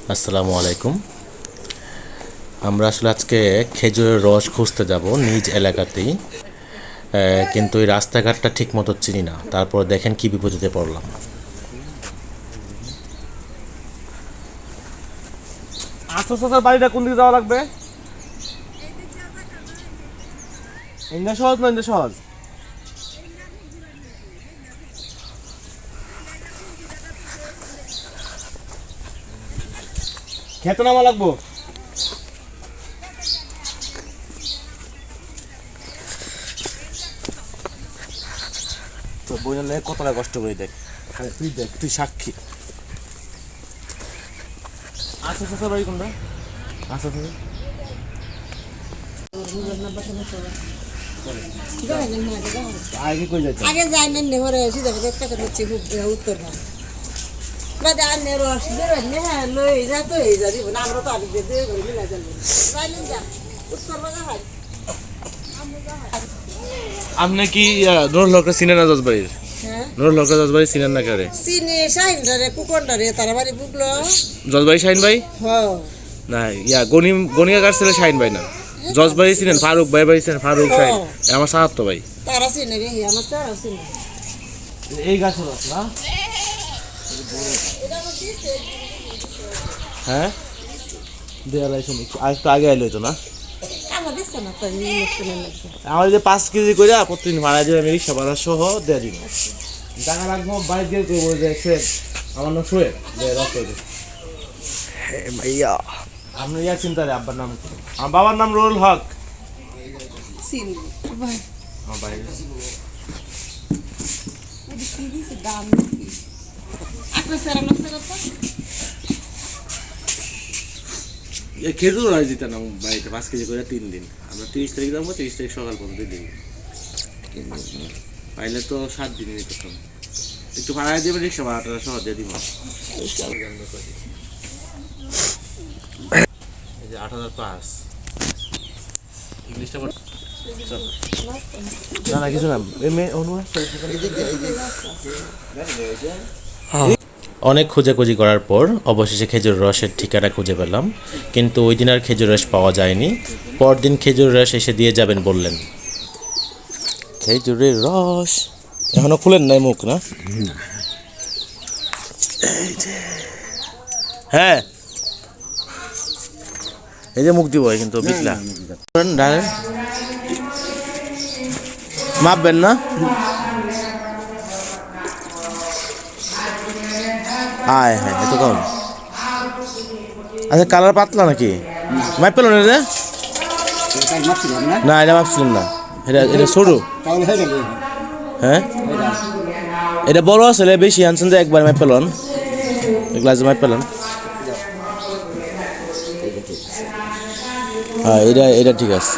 আসসালামু আলাইকুম। আমরা আসলে আজকে খেজুরের রস খুঁজতে যাব নিজ এলাকাতেই, কিন্তু এই রাস্তাঘাটটা ঠিক মতো চিনি না। তারপর দেখেন কি বিপদে পড়লাম। আসার বাড়িটা কোন দিকে যাওয়া লাগবে? ইন্দা সহজ না ইন্দা সহজ? খেতে নামা লাগবো। তো বই নিয়ে কতটা কষ্ট করে দেখ, তুই দেখ, তুই সাক্ষী। আসার বাড়ি কোনটা? আসার আগে কই যাইতে? আগে যাই না নেহরে সিধা কথা হচ্ছে খুব উত্তর না বাদে আর নে রস বের নে হ্যাঁ লই যা তো এই যা দিব না আমরা তো আগে দে করে মিলা যাবে যাইলেন যা উত্তর বাজা হয় আপনি কি নুরুল হক চিনেন না জজবাড়ির? হ্যাঁ নুরুল হক জজবাড়ি চিনেন না কারে? চিনি শাইন রে কুকন্ডারে তারা বাড়ি বুকলো জজবাড়ি শাহিন ভাই হ্যাঁ না, গনিয়াকার ছেলে শাহিন ভাই না। জজবাড়ি চিনেন? ফারুক ভাই বাড়ি চিনেন? ফারুক শাহিন আমার সাহায্য ভাই। তারা চিনে রে আমার তারা চিনে এই গাছ না? হ্যাঁ দেয়াল আইসুন আর একটু আগে আইলো তো না? আমার দিছে না তো ইলেকশনে লাগছে আমার যে 5 কেজি করে প্রতিদিন ভাড়া দিয়ে আমি রিক্সা ভাড়া সহ দিয়ে দিব। টাকা রাখবো বাইক দিয়ে করবো যে সোয়েব, আমার নাম সোয়েব রক্ত ভাইয়া। আপনি ইয়া চিন্তা রে আব্বার নাম? আমার বাবার নাম রুহুল হক। চিনি ভাই আমার ভাই ওই কি দিছে দাম কি আপনি সারা নষ্ট করতে খেজুর হয় যেতে না বাড়িতে 5 কেজি করে 3 দিন। আমরা 30 তারিখ যাবো, 30 তারিখ সকাল পর্যন্ত দিন পাইলে তো 7 দিন নিতে হবে। একটু ভাড়া দিয়ে রিক্সা ভাড়াটা সহ দিয়ে দিব। এই যে 8,500 ইংলিশটা না না কিছু না অনেক খোঁজাখুঁজি করার পর অবশেষে খেজুর রসের ঠিকানা খুঁজে পেলাম, কিন্তু ওই দিন আর খেজুর রস পাওয়া যায়নি। পরদিন খেজুর রস এসে দিয়ে যাবেন বললেন। খেজুরের রস এখনো খুলেন নাই মুখ না? হ্যাঁ এই যে মুখ দিব কিন্তু বিটলা মাপবেন না? আয় হ্যাঁ এত কম। আচ্ছা কালার পাতলা নাকি? মাপ পেল না রে? না এটা মাপছিলেন না, এটা এটা ছোটো। হ্যাঁ এটা বড় আসলে বেশি আনছেন যে একবার মাপ পেলন, এগুলা যে মাপ পেলেন। হ্যাঁ এটা এটা ঠিক আছে।